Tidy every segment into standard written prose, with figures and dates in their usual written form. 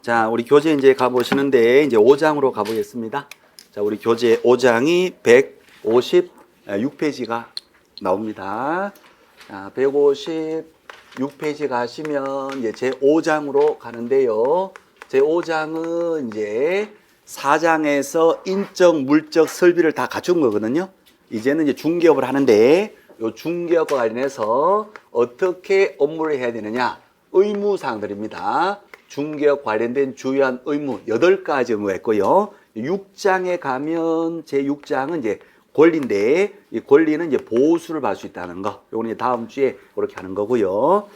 자, 우리 교재 이제 가보시는데, 이제 5장으로 가보겠습니다. 자, 우리 교재 5장이 156페이지가 나옵니다. 자, 156페이지 가시면 이제 제 5장으로 가는데요. 제 5장은 이제 4장에서 인적, 물적, 설비를 다 갖춘 거거든요. 이제는 이제 중개업을 하는데, 요 중개업과 관련해서 어떻게 업무를 해야 되느냐, 의무사항들입니다. 중개업 관련된 주요한 의무 8가지 의무가 있고요. 6장에 가면 제 6장은 이제 권리인데, 이 권리는 이제 보수를 받을 수 있다는 거. 요거는 이제 다음 주에 그렇게 하는 거고요.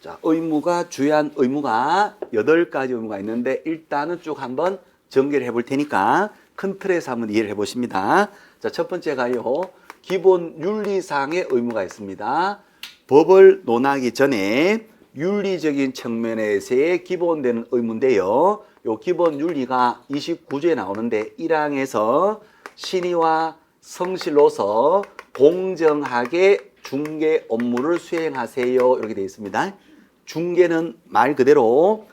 자, 의무가, 주요한 의무가 8가지 의무가 있는데, 일단은 쭉 한번 전개를 해볼 테니까 큰 틀에서 한번 이해를 해보십니다. 자, 첫 번째가요, 기본 윤리상의 의무가 있습니다. 법을 논하기 전에 윤리적인 측면에서의 기본되는 의무인데요. 요 기본 윤리가 29조에 나오는데 1항에서 신의와 성실로서 공정하게 중개 업무를 수행하세요. 이렇게 되어 있습니다. 중개는 말 그대로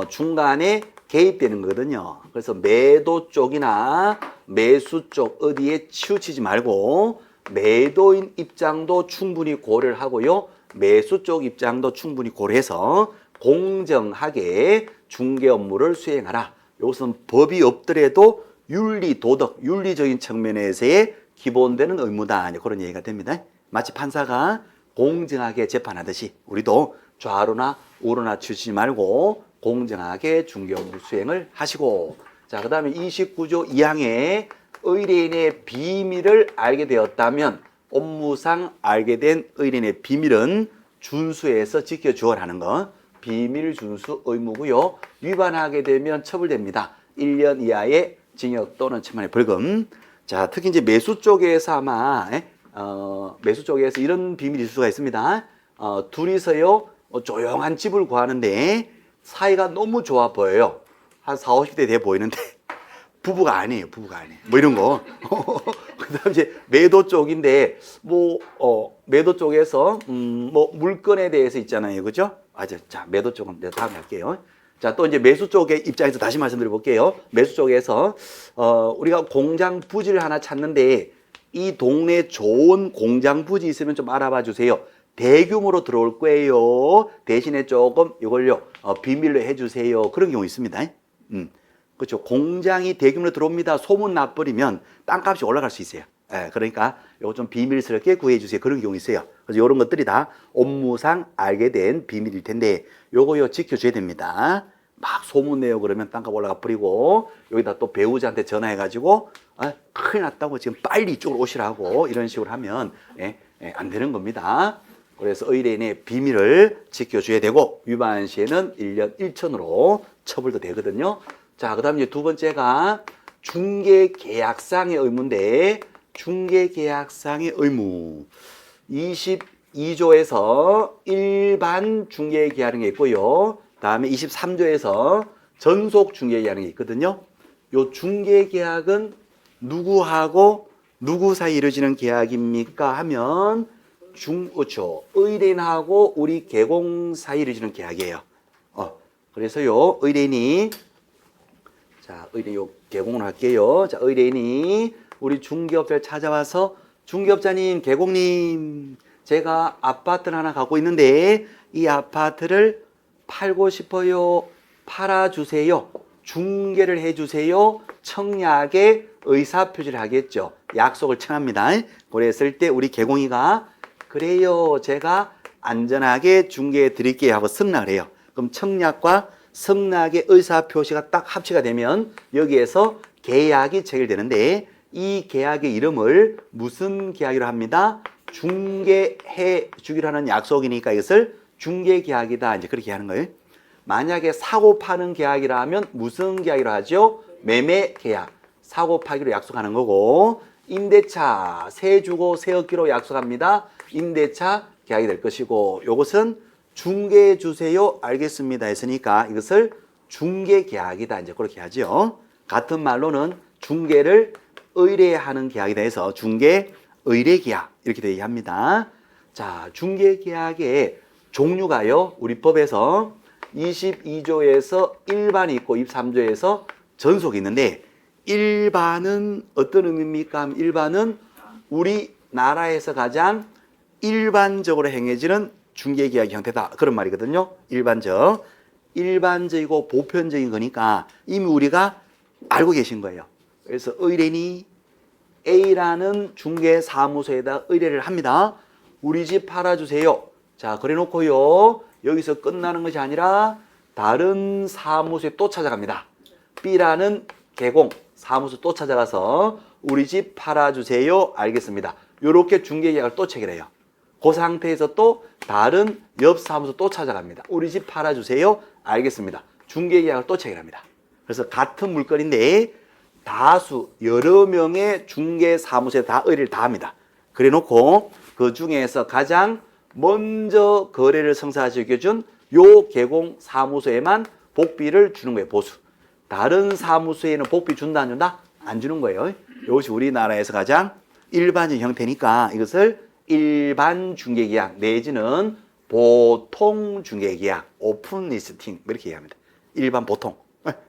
중간에 개입되는 거거든요. 그래서 매도 쪽이나 매수 쪽 어디에 치우치지 말고 매도인 입장도 충분히 고려를 하고요. 매수 쪽 입장도 충분히 고려해서 공정하게 중개 업무를 수행하라. 이것은 법이 없더라도 윤리, 도덕, 윤리적인 측면에서의 기본되는 의무다. 그런 얘기가 됩니다. 마치 판사가 공정하게 재판하듯이 우리도 좌로나 우로나 치우치지 말고 공정하게 중개 업무 수행을 하시고, 자, 그 다음에 29조 2항에 의뢰인의 비밀을 알게 되었다면 업무상 알게 된 의뢰인의 비밀은 준수해서 지켜주어라는 거. 비밀 준수 의무고요. 위반하게 되면 처벌됩니다. 1년 이하의 징역 또는 1,000만 원의 벌금. 자, 특히 이제 매수 쪽에서 아마 매수 쪽에서 이런 비밀이 있을 수가 있습니다. 둘이서요 조용한 집을 구하는데 사이가 너무 좋아 보여요. 한 40, 50대 돼 보이는데 부부가 아니에요. 뭐 이런 거. 그 다음 이제 매도 쪽인데, 매도 쪽에서, 물건에 대해서 있잖아요. 그죠? 자, 매도 쪽은 내가 다음에 할게요. 자, 또 이제 매수 쪽의 입장에서 다시 말씀드려 볼게요. 매수 쪽에서, 우리가 공장 부지를 하나 찾는데, 이 동네에 좋은 공장 부지 있으면 좀 알아봐 주세요. 대규모로 들어올 거예요. 대신에 조금 이걸요, 비밀로 해주세요. 그런 경우 있습니다. 그렇죠. 공장이 대규모로 들어옵니다. 소문 나버리면 땅값이 올라갈 수 있어요. 그러니까 이거 좀 비밀스럽게 구해주세요. 그런 경우 있어요. 그래서 이런 것들이 다 업무상 알게 된 비밀일 텐데 요거요 지켜줘야 됩니다. 막 소문 내요 그러면 땅값 올라가 버리고 여기다 또 배우자한테 전화해가지고 큰일 났다고 지금 빨리 이쪽으로 오시라고 이런 식으로 하면 안 되는 겁니다. 그래서 의뢰인의 비밀을 지켜줘야 되고 위반 시에는 1년 1천으로 처벌도 되거든요. 자, 그 다음 이제 두 번째가 중개계약상의 의무인데, 중개계약상의 의무. 22조에서 일반 중개계약이 있고요. 다음에 23조에서 전속 중개계약이 있거든요. 요 중개계약은 누구하고 누구 사이 이루어지는 계약입니까? 하면, 그렇죠. 의뢰인하고 우리 개공 사이 이루어지는 계약이에요. 그래서요, 의뢰인이 자, 의뢰인 요 개공을 할게요. 자, 의뢰인이 우리 중개업자를 찾아와서 중개업자님, 개공님, 제가 아파트를 하나 갖고 있는데 이 아파트를 팔고 싶어요. 팔아주세요. 중개를 해주세요. 청약의 의사표시를 하겠죠. 약속을 청합니다. 그랬을 때 우리 개공이가 그래요. 제가 안전하게 중개해 드릴게요 하고 승낙을 해요. 그럼 청약과 승낙의 의사표시가 딱 합치가 되면 여기에서 계약이 체결되는데 이 계약의 이름을 무슨 계약이라고 합니다? 중개해 주기로 하는 약속이니까 이것을 중개계약이다. 이제 그렇게 하는 거예요. 만약에 사고 파는 계약이라 하면 무슨 계약이라고 하죠? 매매계약. 사고 파기로 약속하는 거고 임대차 세 주고 세 얻기로 약속합니다. 임대차 계약이 될 것이고 요것은 중개해 주세요. 알겠습니다. 했으니까 이것을 중개계약이다. 이제 그렇게 하죠. 같은 말로는 중개를 의뢰하는 계약이다 해서 중개 의뢰계약 이렇게 얘기합니다. 자, 중개계약의 종류가요. 우리 법에서 22조에서 일반이 있고 23조에서 전속이 있는데 일반은 어떤 의미입니까? 일반은 우리나라에서 가장 일반적으로 행해지는 중개계약 형태다. 그런 말이거든요. 일반적이고 보편적인 거니까 이미 우리가 알고 계신 거예요. 그래서 의뢰인이 A라는 중개사무소에다 의뢰를 합니다. 우리 집 팔아주세요. 자, 그래 놓고요. 여기서 끝나는 것이 아니라 다른 사무소에 또 찾아갑니다. B라는 개공 사무소 또 찾아가서 우리 집 팔아주세요. 알겠습니다. 이렇게 중개계약을 또 체결해요. 그 상태에서 또 다른 옆 사무소 또 찾아갑니다. 우리 집 팔아주세요. 알겠습니다. 중개계약을 또 체결합니다. 그래서 같은 물건인데 다수 여러 명의 중개사무소에 다 의뢰를 다 합니다. 그래 놓고 그 중에서 가장 먼저 거래를 성사시켜준 요 개공 사무소에만 복비를 주는 거예요. 보수. 다른 사무소에는 복비 준다 안 준다? 안 주는 거예요. 이것이 우리나라에서 가장 일반적인 형태니까 이것을 일반 중개계약 내지는 보통 중개계약, 오픈 리스팅 이렇게 얘기합니다. 일반 보통.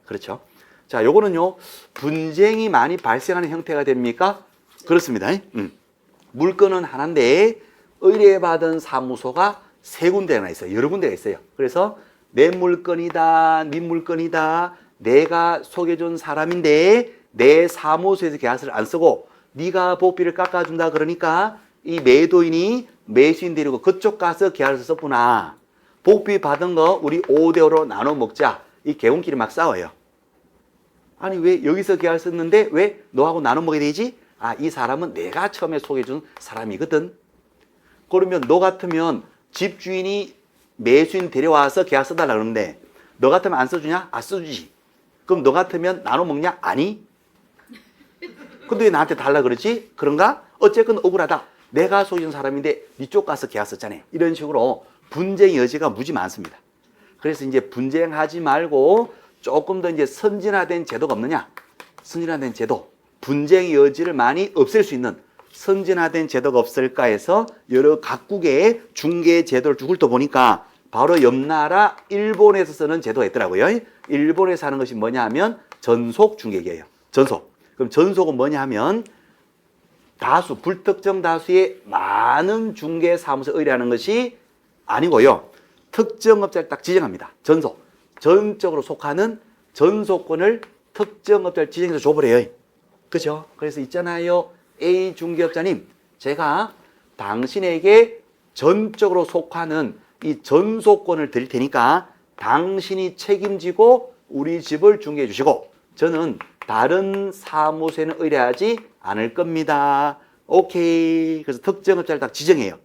그렇죠. 자, 요거는요 분쟁이 많이 발생하는 형태가 됩니까? 그렇습니다. 물건은 하나인데 의뢰받은 사무소가 세 군데나 있어요. 여러 군데가 있어요. 그래서 내 물건이다, 네 물건이다, 내가 소개해준 사람인데 내 사무소에서 계약서를 안 쓰고 네가 복비를 깎아준다 그러니까 이 매도인이 매수인 데리고 그쪽 가서 계약서 썼구나. 복비 받은 거 우리 5대5로 나눠 먹자. 이 개공끼리 막 싸워요. 아니 왜 여기서 계약서 썼는데 왜 너하고 나눠 먹어야 되지? 아, 이 사람은 내가 처음에 소개해준 사람이거든. 그러면 너 같으면 집주인이 매수인 데려와서 계약 써달라 그러는데 너 같으면 안 써주냐? 아, 써주지. 그럼 너 같으면 나눠 먹냐? 아니. 근데 왜 나한테 달라 그러지? 그런가? 어쨌건 억울하다. 내가 소개해준 사람인데 이쪽 가서 계약 썼잖아. 이런 식으로 분쟁의 여지가 무지 많습니다. 그래서 이제 분쟁하지 말고 조금 더 이제 선진화된 제도가 없느냐? 선진화된 제도. 분쟁의 여지를 많이 없앨 수 있는 선진화된 제도가 없을까 해서 여러 각국의 중개 제도를 쭉 훑어보니까 바로 옆나라 일본에서 쓰는 제도가 있더라고요. 일본에서 하는 것이 뭐냐 하면 전속 중개계예요. 전속. 그럼 전속은 뭐냐 하면 다수, 불특정 다수의 많은 중개사무소 의뢰하는 것이 아니고요. 특정 업자를 딱 지정합니다. 전속. 전적으로 속하는 전속권을 특정 업자를 지정해서 줘버려요. 그죠? 그래서 있잖아요. A 중개업자님, 제가 당신에게 전적으로 속하는 이 전속권을 드릴 테니까 당신이 책임지고 우리 집을 중개해 주시고 저는 다른 사무소에는 의뢰하지 않을 겁니다. 오케이. 그래서 특정 업자를 딱 지정해요.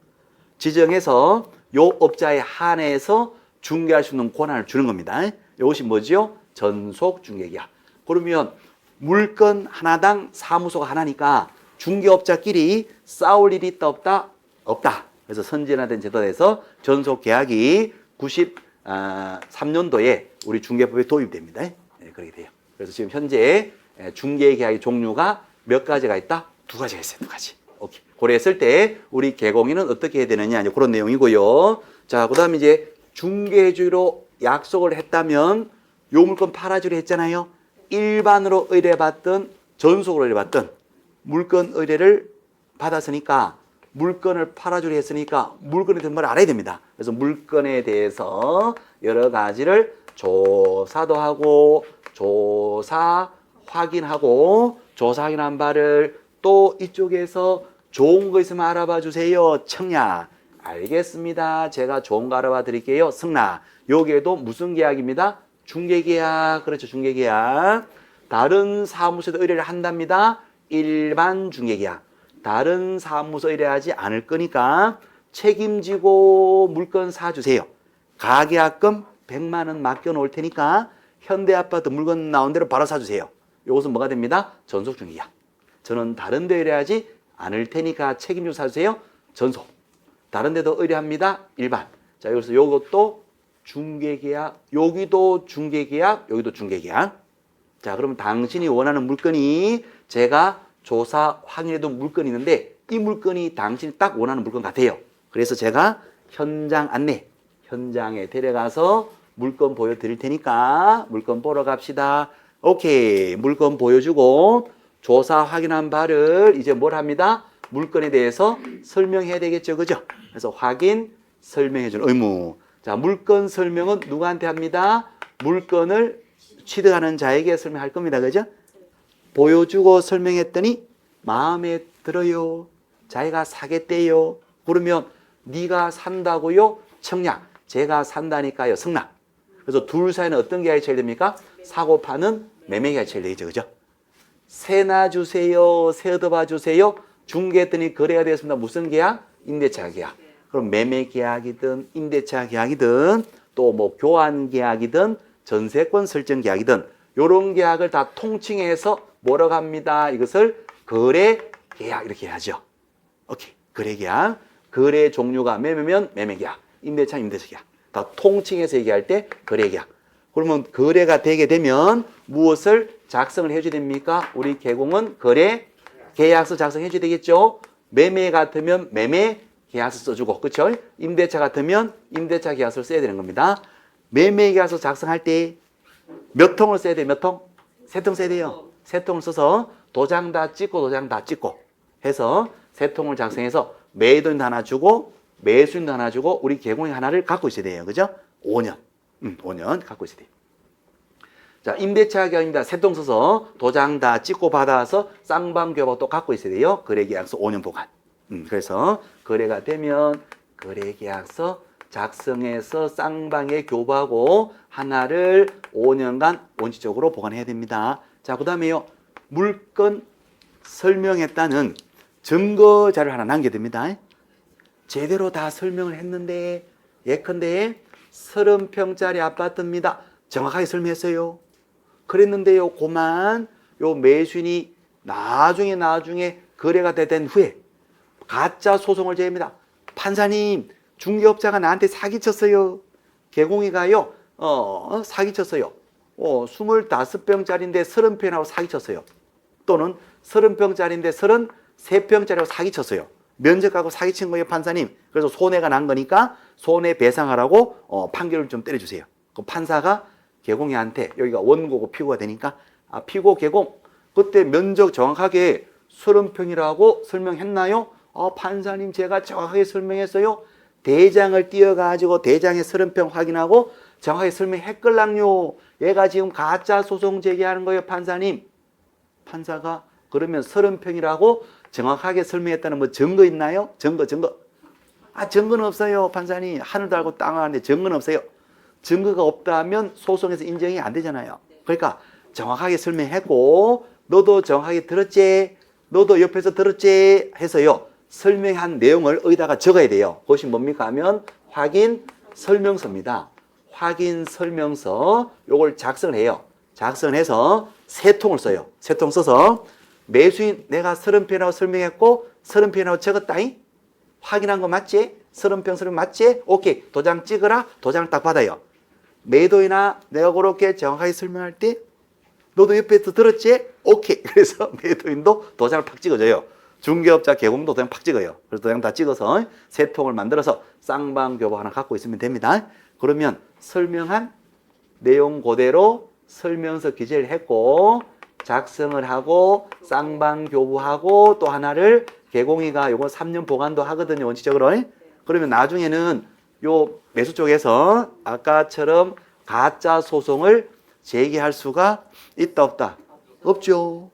지정해서 요 업자에 한해서 중개할 수 있는 권한을 주는 겁니다. 이것이 뭐죠? 전속 중개계약. 그러면 물건 하나당 사무소가 하나니까 중개업자끼리 싸울 일이 있다 없다? 없다. 그래서 선진화된 제도에서 전속 계약이 93년도에 우리 중개법에 도입됩니다. 네, 그렇게 돼요. 그래서 지금 현재 중개계약의 종류가 몇 가지가 있다? 두 가지가 있어요. 두 가지. 오케이. 고려했을 때 우리 개공인은 어떻게 해야 되느냐 그런 내용이고요. 자, 그다음에 이제 중개주의로 약속을 했다면 요 물건 팔아주려 했잖아요. 일반으로 의뢰받던 전속으로 의뢰받던 물건 의뢰를 받았으니까 물건을 팔아주려 했으니까 물건에 대한 걸 알아야 됩니다. 그래서 물건에 대해서 여러 가지를 조사도 하고 조사 확인하고 조사 확인한 바를 또 이쪽에서 좋은 거 있으면 알아봐 주세요. 청약. 알겠습니다. 제가 좋은 거 알아봐 드릴게요. 승낙. 여기에도 무슨 계약입니다? 중개계약. 그렇죠. 중개계약. 다른 사무소에도 의뢰를 한답니다. 일반 중개계약. 다른 사무소 의뢰하지 않을 거니까 책임지고 물건 사주세요. 가계약금 100만 원 맡겨놓을 테니까 현대아파트 물건 나온 대로 바로 사주세요. 이것은 뭐가 됩니다? 전속 중개계약. 저는 다른 데 의뢰하지 않을 테니까 책임지고 사주세요. 전속. 다른 데도 의뢰합니다. 일반. 자, 여기서 이것도 중개계약, 여기도 중개계약, 여기도 중개계약. 자, 그러면 당신이 원하는 물건이 제가 조사 확인해둔 물건이 있는데 이 물건이 당신이 딱 원하는 물건 같아요. 그래서 제가 현장 안내, 현장에 데려가서 물건 보여드릴 테니까 물건 보러 갑시다. 오케이. 물건 보여주고 조사 확인한 바를 이제 뭘 합니다? 물건에 대해서 설명해야 되겠죠. 그죠? 그래서 확인, 설명해 주는 의무. 자, 물건 설명은 누구한테 합니다? 물건을 취득하는 자에게 설명할 겁니다. 그죠? 보여주고 설명했더니 마음에 들어요. 자기가 사겠대요. 그러면 네가 산다고요? 청약. 제가 산다니까요. 승낙. 그래서 둘 사이는 어떤 계약이 체결됩니까? 사고 파는 매매 계약이 체결되죠. 그죠? 새 놔주세요. 새 얻어봐 주세요. 중개했더니 거래가 되었습니다. 무슨 계약? 임대차 계약. 그럼 매매 계약이든 임대차 계약이든 또 뭐 교환 계약이든 전세권 설정 계약이든 이런 계약을 다 통칭해서 뭐라고 합니다. 이것을 거래 계약 이렇게 하죠. 오케이. 거래 계약. 거래 종류가 매매면 매매 계약, 임대차 임대차 계약. 다 통칭해서 얘기할 때 거래 계약. 그러면 거래가 되게 되면 무엇을 작성을 해줘야 됩니까? 우리 개공은 거래 계약서 작성해 줘야 되겠죠. 매매 같으면 매매 계약서 써주고, 그렇죠? 임대차 같으면 임대차 계약서를 써야 되는 겁니다. 매매 계약서 작성할 때 몇 통을 써야 돼요? 몇 통? 세 통 써야 돼요. 세 통을 써서 도장 다 찍고 도장 다 찍고 해서 세 통을 작성해서 매도인도 하나 주고 매수인도 하나 주고 우리 개공이 하나를 갖고 있어야 돼요. 그죠? 5년. 5년 갖고 있어야 돼요. 자, 임대차 계약입니다. 세 통 써서 도장 다 찍고 받아서 쌍방교부 또 갖고 있어야 돼요. 거래계약서 5년 보관. 그래서 거래가 되면 거래계약서 작성해서 쌍방에 교부하고 하나를 5년간 원칙적으로 보관해야 됩니다. 자, 그 다음에요. 물건 설명했다는 증거 자료를 하나 남겨야 됩니다. 제대로 다 설명을 했는데 예컨대 30평짜리 아파트입니다. 정확하게 설명했어요. 그랬는데요. 그만 요 매수인이 나중에 거래가 된 후에 가짜 소송을 제기합니다. 판사님, 중개업자가 나한테 사기쳤어요. 개공이가요. 사기쳤어요. 25병짜리인데 30평하고 사기쳤어요. 또는 30평짜리인데 33평짜리하고 사기쳤어요. 면적하고 사기친 거예요, 판사님. 그래서 손해가 난 거니까 손해배상하라고 판결을 좀 때려주세요. 그 판사가 개공이한테 여기가 원고고 피고가 되니까 피고 개공 그때 면적 정확하게 30평이라고 설명했나요? 판사님 제가 정확하게 설명했어요. 대장을 띄어가지고 대장의 30평 확인하고 정확하게 설명했걸랑요. 얘가 지금 가짜 소송 제기하는 거예요, 판사님. 판사가 그러면 30평이라고 정확하게 설명했다는 뭐 증거 있나요? 증거. 증거는 없어요, 판사님. 하늘도 알고 땅을 아는데 증거는 없어요. 증거가 없다면 소송에서 인정이 안 되잖아요. 그러니까 정확하게 설명했고 너도 정확하게 들었지? 너도 옆에서 들었지? 해서요. 설명한 내용을 어디다가 적어야 돼요. 그것이 뭡니까 하면 확인 설명서입니다. 확인 설명서 요걸 작성을 해요. 작성을 해서 세 통을 써요. 세 통 써서 매수인 내가 30평이라고 설명했고 30평이라고 적었다잉? 확인한 거 맞지? 30평 설명 맞지? 오케이. 도장 찍어라. 도장을 딱 받아요. 매도인아 내가 그렇게 정확하게 설명할 때 너도 옆에서 들었지? 오케이. 그래서 매도인도 도장을 팍 찍어줘요. 중개업자 개공도 도장 팍 찍어요. 그래서 도장 다 찍어서 세 통을 만들어서 쌍방교부 하나 갖고 있으면 됩니다. 그러면 설명한 내용 그대로 설명서 기재를 했고 작성을 하고 쌍방교부하고 또 하나를 개공이가 요거 3년 보관도 하거든요. 원칙적으로. 그러면 나중에는 요 매수 쪽에서 아까처럼 가짜 소송을 제기할 수가 있다 없다? 없죠.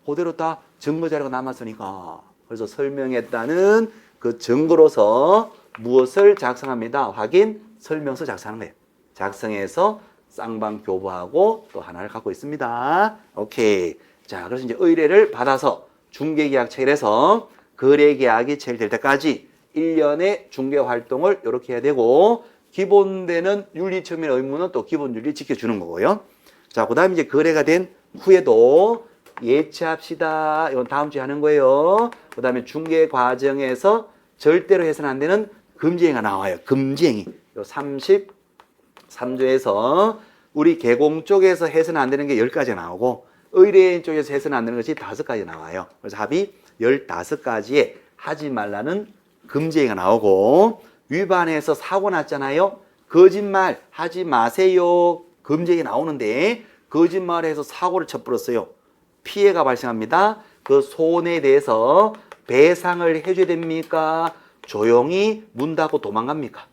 그대로 다 증거 자료가 남았으니까. 그래서 설명했다는 그 증거로서 무엇을 작성합니다. 확인 설명서 작성하는 거예요. 작성해서 쌍방 교부하고 또 하나를 갖고 있습니다. 오케이. 자, 그래서 이제 의뢰를 받아서 중개계약 체결해서 거래계약이 체결될 때까지 1년의 중개활동을 이렇게 해야 되고 기본되는 윤리처분의 의무는 또 기본윤리 지켜주는 거고요. 자, 그 다음에 이제 거래가 된 후에도 예치합시다. 이건 다음 주에 하는 거예요. 그 다음에 중개 과정에서 절대로 해서는 안 되는 금지행위가 나와요. 금지행위. 요 33조에서 우리 개공 쪽에서 해서는 안 되는 게 10가지 나오고 의뢰인 쪽에서 해서는 안 되는 것이 5가지 나와요. 그래서 합이 15가지에 하지 말라는 금지행위가 나오고 위반해서 사고 났잖아요. 거짓말 하지 마세요. 금지가 나오는데 거짓말해서 사고를 쳐버렸어요. 피해가 발생합니다. 그 손해에 대해서 배상을 해줘야 됩니까? 조용히 문 닫고 도망갑니까?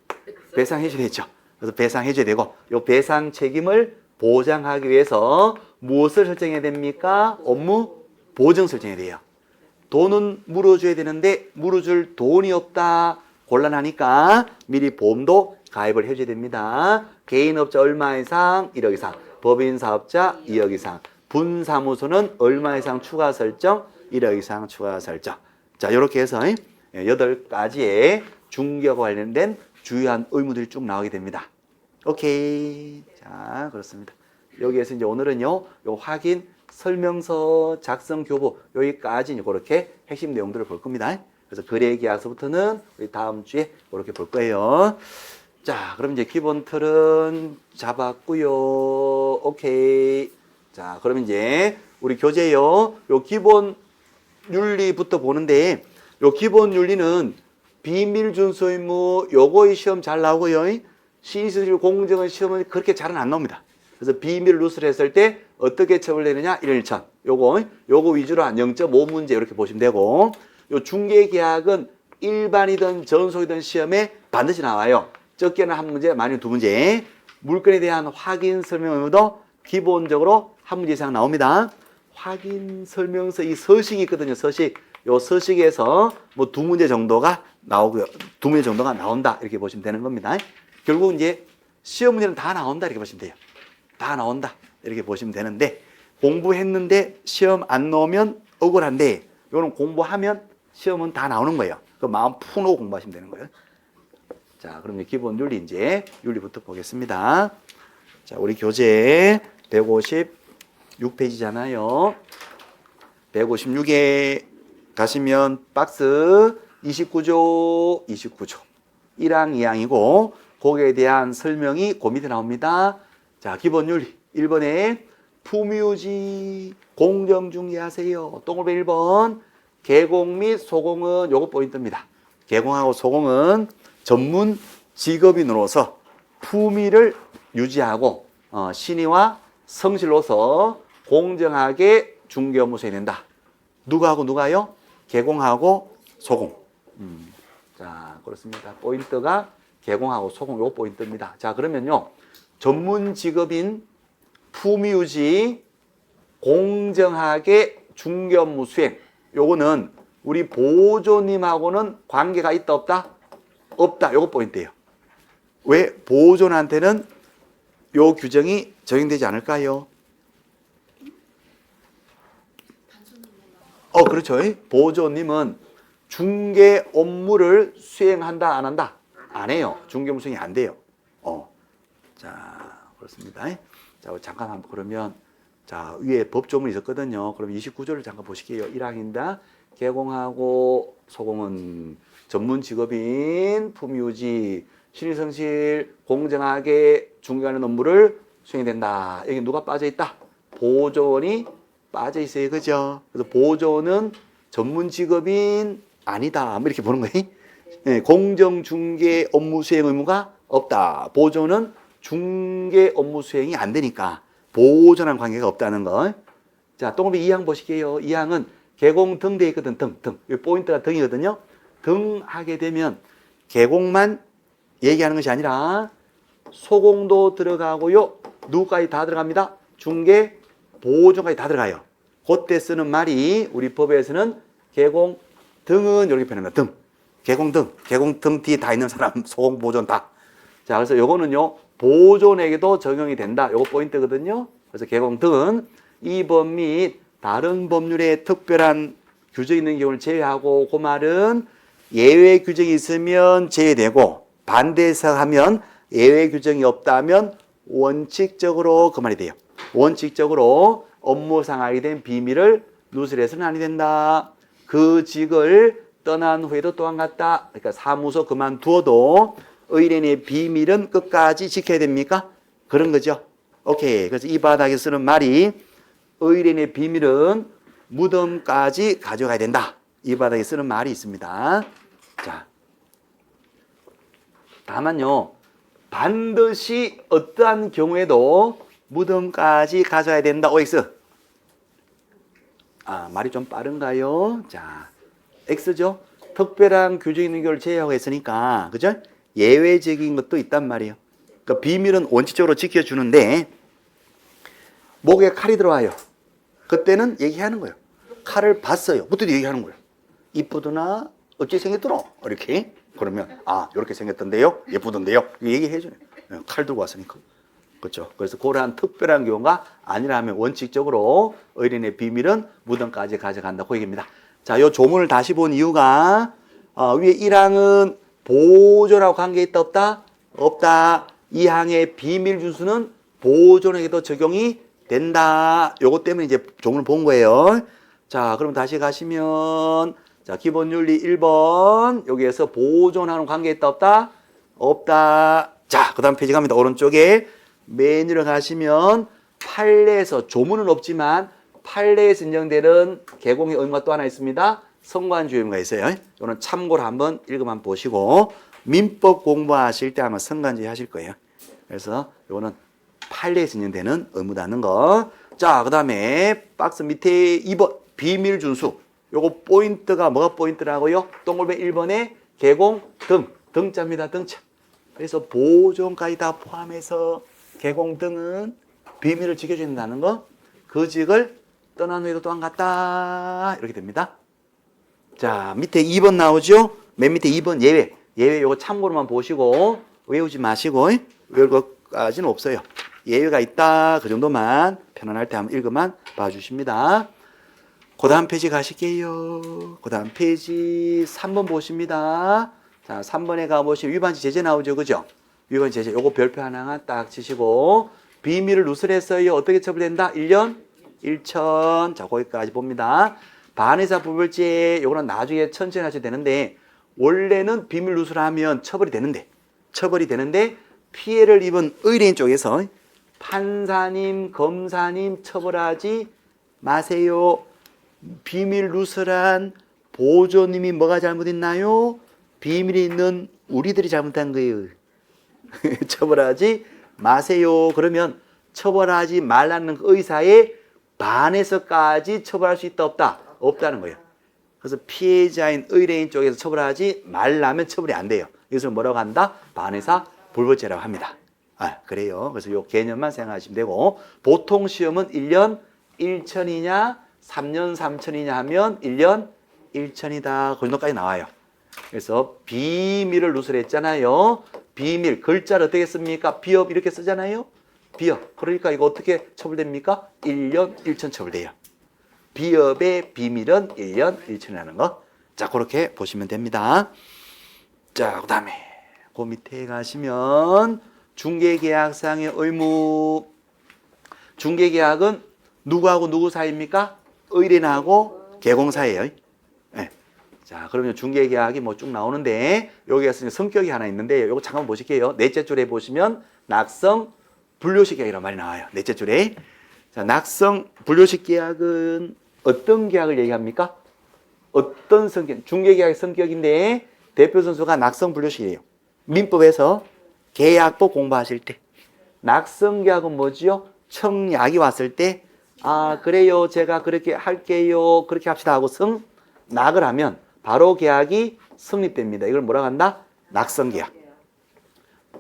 배상해줘야 되죠. 그래서 배상해줘야 되고 이 배상 책임을 보장하기 위해서 무엇을 설정해야 됩니까? 업무 보증 설정해야 돼요. 돈은 물어줘야 되는데 물어줄 돈이 없다. 곤란하니까 미리 보험도 가입을 해줘야 됩니다. 개인업자 얼마 이상? 1억 이상. 법인사업자 2억 이상. 분사무소는 얼마 이상 추가 설정? 1억 이상 추가 설정. 자, 이렇게 해서 8가지의 중개와 관련된 주요한 의무들이 쭉 나오게 됩니다. 오케이. 자, 그렇습니다. 여기에서 이제 오늘은요, 요 확인, 설명서, 작성, 교부, 여기까지 그렇게 핵심 내용들을 볼 겁니다. 그래서 거래계약서부터는 우리 다음 주에 그렇게 볼 거예요. 자, 그럼 이제 기본 틀은 잡았고요. 오케이. 자, 그럼 이제 우리 교재요. 요 기본 윤리부터 보는데, 요 기본 윤리는 비밀 준수 의무, 요거의 시험 잘 나오고요. 신의실 공정의 시험은 그렇게 잘은 안 나옵니다. 그래서 비밀을 누설 했을 때 어떻게 처벌되느냐? 1일 1천. 요거 위주로 한 0.5문제 이렇게 보시면 되고, 요 중개계약은 일반이든 전속이든 시험에 반드시 나와요. 적게는 한 문제, 많이는 두 문제. 물건에 대한 확인 설명 의무도 기본적으로 한 문제 이상 나옵니다. 확인 설명서 이 서식이 있거든요. 서식. 요 서식에서 뭐 두 문제 정도가 나오고요. 두 문제 정도가 나온다. 이렇게 보시면 되는 겁니다. 결국 이제 시험 문제는 다 나온다. 이렇게 보시면 돼요. 다 나온다. 이렇게 보시면 되는데 공부했는데 시험 안 나오면 억울한데 요거는 공부하면 시험은 다 나오는 거예요. 그 마음 푸놓고 공부하시면 되는 거예요. 자, 그럼 이제 기본 윤리 이제 윤리부터 보겠습니다. 자, 우리 교재 156페이지잖아요. 156에 가시면 박스 29조 1항 2항이고 거기에 대한 설명이 그 밑에 나옵니다. 자, 기본 윤리 1번에 품위유지 공정중개하세요. 동글배 1번 개공 및 소공은 요거 포인트입니다. 개공하고 소공은 전문 직업인으로서 품위를 유지하고 신의와 성실로서 공정하게 중개 업무 수행된다. 누구하고 누가요? 개공하고 소공. 자, 그렇습니다. 포인트가 개공하고 소공 요 포인트입니다. 자, 그러면요. 전문 직업인 품위유지 공정하게 중개 업무 수행. 요거는 우리 보조님하고는 관계가 있다 없다? 없다. 요거 포인트예요. 왜 보조한테는 요 규정이 적용되지 않을까요? 그렇죠. 보조님은 중개 업무를 수행한다 안 한다? 안 해요. 중개 업무 수행이 안 돼요. 자, 그렇습니다. 자, 잠깐 한번 그러면 자, 위에 법조문이 있었거든요. 그럼 29조를 잠깐 보실게요. 1항입니다. 개공하고 소공은 전문 직업인 품위유지 신의성실 공정하게 중개하는 업무를 수행된다. 여기 누가 빠져 있다? 보조원이 빠져 있어요. 그죠? 그래서 보조원은 전문 직업인 아니다. 뭐 이렇게 보는 거예요. 네, 공정 중개 업무 수행 의무가 없다. 보조는 중개 업무 수행이 안 되니까 보조랑 관계가 없다는 거. 자, 동그라미 2항 보실게요. 2항은 개공 등 돼 있거든. 등. 여기 포인트가 등이거든요. 등 하게 되면 개공만 얘기하는 것이 아니라 소공도 들어가고요. 누구까지 다 들어갑니다. 중개, 보조까지 다 들어가요. 그때 쓰는 말이 우리 법에서는 개공 등은 이렇게 표현합니다. 등. 개공 등 뒤에 다 있는 사람, 소공, 보조는 다. 자, 그래서 요거는요, 보존에게도 적용이 된다. 요거 포인트거든요. 그래서 개공 등은 이 법 및 다른 법률에 특별한 규정이 있는 경우를 제외하고 그 말은 예외 규정이 있으면 제외되고 반대해서 하면 예외 규정이 없다면 원칙적으로 그 말이 돼요. 원칙적으로 업무상 알게 된 비밀을 누설해서는 아니 된다. 그 직을 떠난 후에도 또한 같다. 그러니까 사무소 그만두어도 의뢰인의 비밀은 끝까지 지켜야 됩니까? 그런 거죠. 오케이. 그래서 이 바닥에 쓰는 말이 의뢰인의 비밀은 무덤까지 가져가야 된다. 이 바닥에 쓰는 말이 있습니다. 자, 다만요. 반드시 어떠한 경우에도 무덤까지 가져야 된다. OX. 말이 좀 빠른가요? 자, X죠. 특별한 규정인 경우를 제외하고 했으니까, 그죠? 예외적인 것도 있단 말이에요. 그러니까 비밀은 원칙적으로 지켜주는데, 목에 칼이 들어와요. 그때는 얘기하는 거예요. 칼을 봤어요. 그때도 얘기하는 거예요. 이쁘더나 어찌 생겼더라? 이렇게. 그러면 이렇게 생겼던데요? 예쁘던데요? 얘기해 줘요. 칼 들고 왔으니까. 그렇죠. 그래서 그러한 특별한 경우가 아니라면 원칙적으로 의뢰인의 비밀은 무덤까지 가져간다고 얘기합니다. 자, 요 조문을 다시 본 이유가 위에 1항은 보존하고 관계있다 없다? 없다. 2항의 비밀 준수는 보존에게도 적용이 된다. 요것 때문에 이제 조문을 본 거예요. 자, 그럼 다시 가시면 자, 기본 윤리 1번 여기에서 보존하는 관계있다 없다? 없다. 자, 그 다음 페이지 갑니다. 오른쪽에 메뉴를 가시면 판례에서 조문은 없지만 판례에서 인정되는 개공의 의무가 또 하나 있습니다. 성관주의 의무가 있어요. 이거는 참고로 한번 읽어만 보시고 민법 공부하실 때 아마 성관주의 하실 거예요. 그래서 이거는 판례에서 인정되는 의무다는 거. 자, 그 다음에 박스 밑에 2번 비밀 준수. 요거 포인트가 뭐가 포인트라고요? 동글뱅이 1번에 개공 등자입니다. 등자. 그래서 보존까지 다 포함해서 개공 등은 비밀을 지켜준다는 거. 거직을 떠난 후에도 또한 같다. 이렇게 됩니다. 자, 밑에 2번 나오죠? 맨 밑에 2번 예외. 예외 요거 참고로만 보시고 외우지 마시고 외울 것까지는 없어요. 예외가 있다. 그 정도만 편안할 때 한번 읽어만 봐주십니다. 그 다음 페이지 가실게요. 그 다음 페이지 3번 보십니다. 자, 3번에 가보시면 위반지 제재 나오죠. 그죠? 위반지 제재. 요거 별표 하나만 딱 치시고 비밀을 누설했어요. 어떻게 처벌된다? 1년 1천. 자, 거기까지 봅니다. 반의사 불벌죄 요거는 나중에 천천히 하셔도 되는데 원래는 비밀 누설하면 처벌이 되는데 피해를 입은 의뢰인 쪽에서 판사님, 검사님 처벌하지 마세요. 비밀 누설한 보조님이 뭐가 잘못했나요? 비밀이 있는 우리들이 잘못한 거예요. 처벌하지 마세요. 그러면 처벌하지 말라는 의사에 반해서까지 처벌할 수 있다 없다? 없다는 거예요. 그래서 피해자인 의뢰인 쪽에서 처벌하지 말라면 처벌이 안 돼요. 이것을 뭐라고 한다? 반해사 불벌죄라고 합니다. 그래요. 그래서 이 개념만 생각하시면 되고 보통 시험은 1년 1천이냐 3년 3천이냐 하면 1년 1천이다. 그 정도까지 나와요. 그래서 비밀을 누설했잖아요. 비밀 글자를 어떻게 씁니까? 비업 이렇게 쓰잖아요. 비업. 그러니까 이거 어떻게 처벌됩니까? 1년 1천 처벌돼요. 비업의 비밀은 1년 1천이라는 거. 자, 그렇게 보시면 됩니다. 자, 그 다음에 그 밑에 가시면 중개계약상의 의무. 중개계약은 누구하고 누구 사이입니까? 의뢰인하고 계공사예요. 네. 자, 그러면 중개계약이 뭐 쭉 나오는데 여기에서 성격이 하나 있는데 이거 잠깐 보실게요. 넷째 줄에 보시면 낙성 분료식 계약이라는 말이 나와요. 넷째 줄에. 자, 낙성 분료식 계약은 어떤 계약을 얘기합니까? 어떤 성격? 중개계약의 성격인데 대표 선수가 낙성 분료식이에요. 민법에서 계약법 공부하실 때 낙성 계약은 뭐지요? 청약이 왔을 때 그래요. 제가 그렇게 할게요. 그렇게 합시다 하고 낙을 하면 바로 계약이 성립됩니다. 이걸 뭐라고 한다? 낙성계약.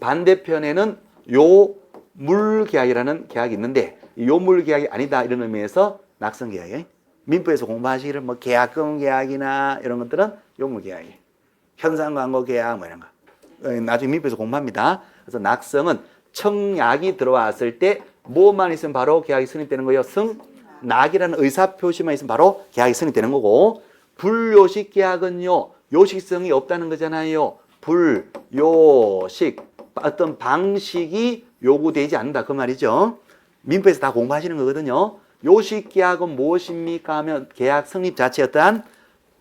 반대편에는 요물계약이라는 계약이 있는데 요물계약이 아니다 이런 의미에서 낙성계약이에요. 민법에서 공부하시기를 뭐 계약금 계약이나 이런 것들은 요물계약이에요. 현상광고계약 뭐 이런 거. 나중에 민법에서 공부합니다. 그래서 낙성은 청약이 들어왔을 때 뭐만 있으면 바로 계약이 성립되는 거예요. 낙이라는 의사표시만 있으면 바로 계약이 성립되는 거고 불요식 계약은요. 요식성이 없다는 거잖아요. 불요식 어떤 방식이 요구되지 않는다 그 말이죠. 민법에서 다 공부하시는 거거든요. 요식 계약은 무엇입니까 하면 계약 성립 자체에 어떠한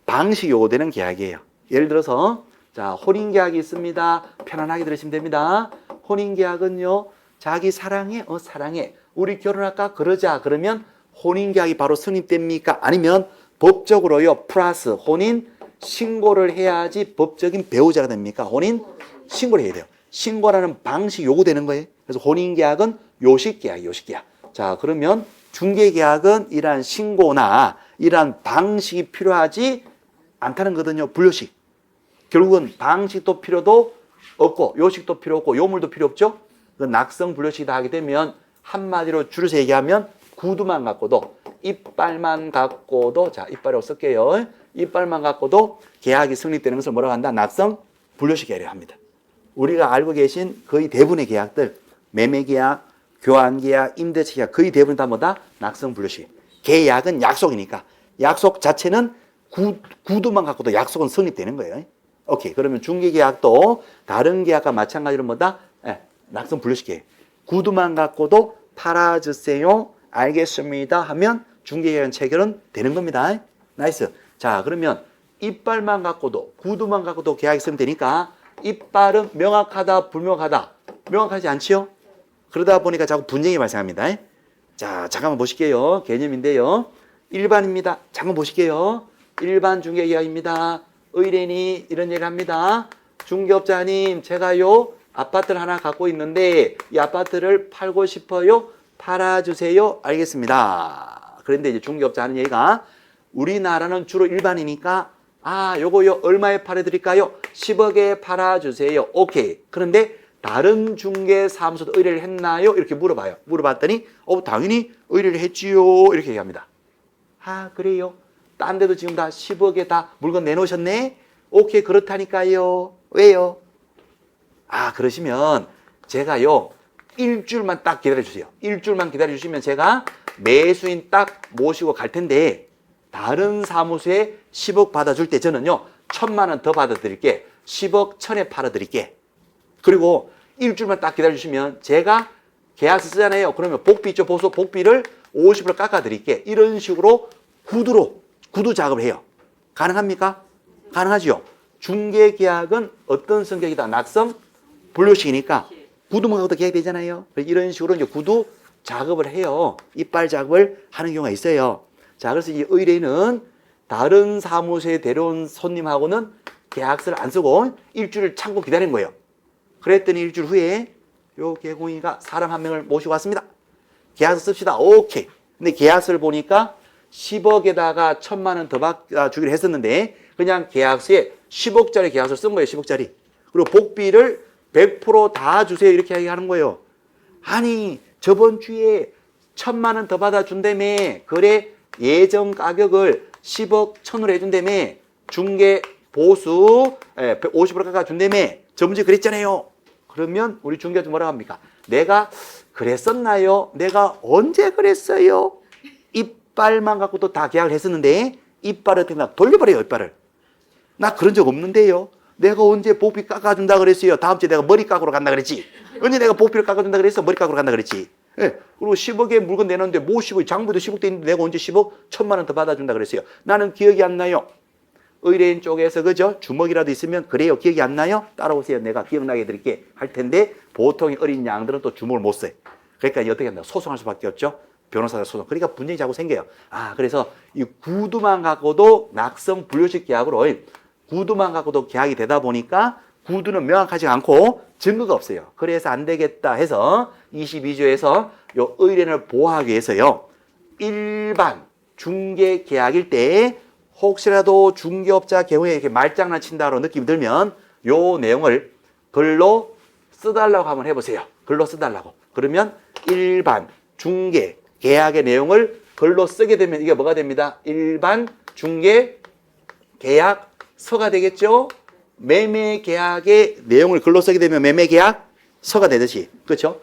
방식이 요구되는 계약이에요. 예를 들어서 자, 혼인계약이 있습니다. 편안하게 들으시면 됩니다. 혼인계약은요. 자기 사랑해? 사랑해. 우리 결혼할까? 그러자. 그러면 혼인계약이 바로 성립됩니까? 아니면 법적으로요. 플러스 혼인 신고를 해야지 법적인 배우자가 됩니까? 혼인 신고를 해야 돼요. 신고라는 방식이 요구되는 거예요. 그래서 혼인계약은 요식계약이에요. 요식계약. 자, 그러면 중개계약은 이러한 신고나 이러한 방식이 필요하지 않다는 거거든요. 불요식. 결국은 방식도 필요도 없고 요식도 필요 없고 요물도 필요 없죠. 그 낙성 불요식이다 하게 되면 한마디로 줄여서 얘기하면 구두만 갖고도 이빨만 갖고도 자 이빨이라고 쓸게요. 이빨만 갖고도 계약이 성립되는 것을 뭐라고 한다? 낙성 불요식 계약이라고 합니다. 우리가 알고 계신 거의 대부분의 계약들 매매계약, 교환계약, 임대차 계약 거의 대부분 다 뭐다? 낙성 불요식. 계약은 약속이니까 약속 자체는 구두만 갖고도 약속은 성립되는 거예요. 오케이. 그러면 중개계약도 다른 계약과 마찬가지로 뭐다? 낙성 불요식 계약. 구두만 갖고도 팔아주세요. 알겠습니다. 하면 중개계약 체결은 되는 겁니다. 나이스. 자, 그러면 이빨만 갖고도 구두만 갖고도 계약이 성립되니까 이빨은 명확하다, 불명확하다. 명확하지 않지요? 그러다 보니까 자꾸 분쟁이 발생합니다. 자, 잠깐만 보실게요. 개념인데요. 일반입니다. 잠깐 보실게요. 일반 중개계약입니다. 의뢰인이 이런 얘기를 합니다. 중개업자님, 제가요 아파트를 하나 갖고 있는데 이 아파트를 팔고 싶어요. 팔아주세요. 알겠습니다. 그런데 이제 중개업자 하는 얘기가 우리나라는 주로 일반이니까 요거요 얼마에 팔아드릴까요? 10억에 팔아주세요. 오케이. 그런데 다른 중개사무소도 의뢰를 했나요? 이렇게 물어봐요. 물어봤더니 당연히 의뢰를 했지요. 이렇게 얘기합니다. 그래요? 딴 데도 지금 다 10억에 다 물건 내놓으셨네? 오케이, 그렇다니까요. 왜요? 그러시면 제가요 일주일만 딱 기다려주세요. 일주일만 기다려주시면 제가 매수인 딱 모시고 갈 텐데 다른 사무소에 10억 받아줄 때 저는요 1,000만 원 더 받아드릴게. 10억 1,000에 팔아드릴게. 그리고 일주일만 딱 기다려주시면 제가 계약서 쓰잖아요. 그러면 복비 있죠. 보수 복비를 50% 깎아드릴게. 이런 식으로 구두 작업을 해요. 가능합니까? 가능하죠. 중개계약은 어떤 성격이다? 낙성 불요식이니까 구두만 갖고도 계약이 되잖아요. 이런 식으로 이제 구두 작업을 해요. 이빨 작업을 하는 경우가 있어요. 자, 그래서 이 의뢰인은 다른 사무소에 데려온 손님하고는 계약서를 안 쓰고 일주일을 참고 기다린 거예요. 그랬더니 일주일 후에 요 개공이가 사람 한 명을 모시고 왔습니다. 계약서 씁시다. 오케이. 근데 계약서를 보니까 10억에다가 1,000만 원 더 주기로 했었는데 그냥 계약서에 10억짜리 계약서를 쓴 거예요. 10억짜리. 그리고 복비를 100% 다 주세요. 이렇게 얘기하는 거예요. 아니 저번 주에 1,000만 원 더 받아준다며. 그래 예정 가격을 10억 1,000으로 해준다며. 중개 보수 50% 깎아준다며. 저번주에 그랬잖아요. 그러면 우리 중개자 뭐라고 합니까? 내가 그랬었나요? 내가 언제 그랬어요? 이빨만 갖고도 다 계약을 했었는데 이빨을 어떻게 돌려버려요. 이빨을. 나 그런 적 없는데요. 내가 언제 복비 깎아준다 그랬어요. 다음 주에 내가 머리 깎으러 간다 그랬지. 언제 내가 복비를 깎아준다 그랬어. 머리 깎으러 간다 그랬지. 그리고 10억에 물건 내놨는데 뭐 10억, 장부도 10억 돼 있는데 내가 언제 10억 1,000만 원 더 받아준다 그랬어요. 나는 기억이 안 나요. 의뢰인 쪽에서 그죠? 주먹이라도 있으면 그래요. 기억이 안 나요? 따라오세요. 내가 기억나게 해드릴게 할 텐데 보통 어린 양들은 또 주먹을 못 써요. 그러니까 어떻게 한다? 소송할 수밖에 없죠. 변호사가 소송. 그러니까 분쟁이 자꾸 생겨요. 그래서 이 구두만 갖고도 낙성 불요식 계약으로 구두만 갖고도 계약이 되다 보니까 구두는 명확하지 않고 증거가 없어요. 그래서 안 되겠다 해서 22조에서 요 의뢰인을 보호하기 위해서요. 일반 중개 계약일 때 혹시라도 중개업자 경우에 이렇게 말장난 친다로 느낌이 들면 요 내용을 글로 써달라고 한번 해보세요. 글로 써달라고. 그러면 일반 중개 계약의 내용을 글로 쓰게 되면 이게 뭐가 됩니다? 일반 중개 계약서가 되겠죠? 매매 계약의 내용을 글로 쓰게 되면 매매 계약서가 되듯이. 그렇죠?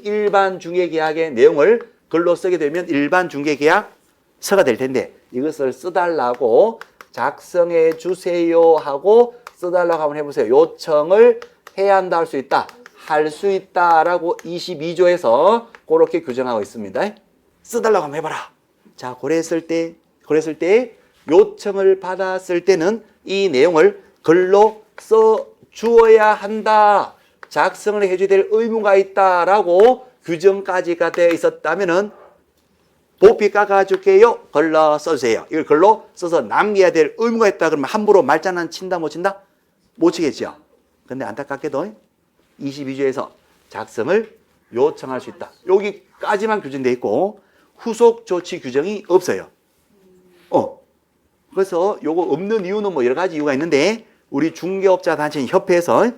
일반 중개 계약의 내용을 글로 쓰게 되면 일반 중개 계약서가 될 텐데 이것을 써달라고 작성해 주세요 하고 써달라고 한번 해보세요. 요청을 해야 한다 할 수 있다. 할 수 있다라고 22조에서 그렇게 규정하고 있습니다. 써달라고 한번 해봐라. 자, 그랬을 때 요청을 받았을 때는 이 내용을 글로 써 주어야 한다. 작성을 해줘야 될 의무가 있다라고 규정까지가 되어 있었다면은 복비 깎아줄게요. 글로 써주세요. 이걸 글로 써서 남겨야 될 의무가 있다. 그러면 함부로 말장난 친다 못 친다? 못 치겠죠. 근데 안타깝게도 22조에서 작성을 요청할 수 있다. 여기까지만 규정되어 있고 후속 조치 규정이 없어요. 그래서 요거 없는 이유는 뭐 여러 가지 이유가 있는데 우리 중개업자 단체 협회에서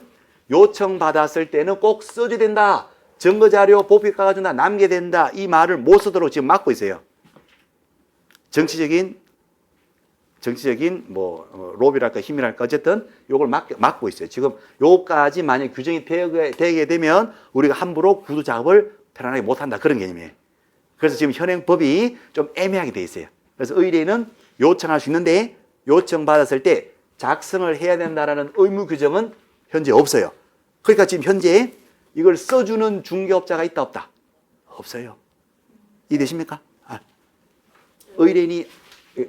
요청받았을 때는 꼭 써줘야 된다. 증거자료 보필 까준다. 남겨야 된다. 이 말을 못 쓰도록 지금 막고 있어요. 정치적인 뭐 로비랄까 힘이랄까 어쨌든 요걸 막고 있어요. 지금 요까지 만약 규정이 되게 되면 우리가 함부로 구두 작업을 편안하게 못한다. 그런 개념이에요. 그래서 지금 현행 법이 좀 애매하게 돼 있어요. 그래서 의뢰인은 요청할 수 있는데 요청받았을 때 작성을 해야 된다라는 의무 규정은 현재 없어요. 그러니까 지금 현재 이걸 써주는 중개업자가 있다 없다? 없어요. 이해되십니까? 의뢰인이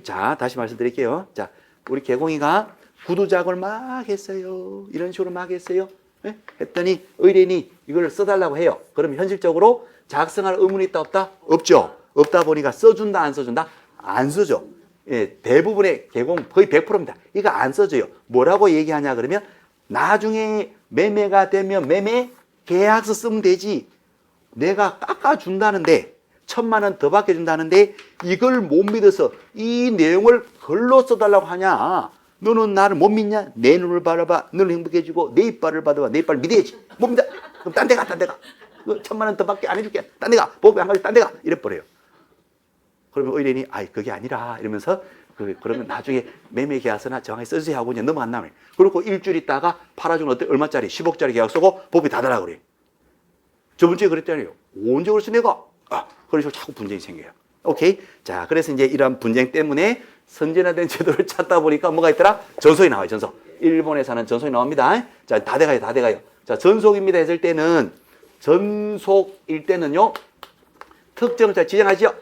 자 다시 말씀드릴게요. 자 우리 개공이가 구두 작업을 막 했어요. 이런 식으로 막 했어요. 네? 했더니 의뢰인이 이걸 써달라고 해요. 그럼 현실적으로 작성할 의무는 있다 없다? 없죠. 없다 보니까 써준다 안 써준다? 안 써줘. 예, 대부분의 개공 거의 100%입니다. 이거 안 써줘요. 뭐라고 얘기하냐 그러면 나중에 매매가 되면 매매 계약서 쓰면 되지. 내가 깎아준다는데 1,000만 원 더 받겨준다는데 이걸 못 믿어서 이 내용을 글로 써달라고 하냐. 너는 나를 못 믿냐? 내 눈을 바라봐. 너는 행복해지고 내 이빨을 받아봐. 내 이빨을 믿어야지. 못 믿어. 그럼 딴 데 가. 1,000만 원 더 받게 안 해줄게. 딴 데 가. 보고 안 가지. 딴 데 가. 이래버려요. 그러면 의뢰인이 그게 아니라 이러면서 그러면 나중에 매매 계약서나 정확히 써주세요 하고 그냥 넘어간다며. 그리고 일주일 있다가 팔아준 얼마짜리 10억짜리 계약 쓰고 법이 닫아라 그래. 저번 주에 그랬잖아요. 언제 그랬어 내가? 그래서 자꾸 분쟁이 생겨요. 오케이. 자, 그래서 이제 이런 분쟁 때문에 선진화된 제도를 찾다 보니까 뭐가 있더라? 전속이 나와요. 전속. 일본에서는 전속이 나옵니다. 자, 다 돼가요. 자, 전속입니다 했을 때는 전속일 때는요. 특정을 잘 지정하죠.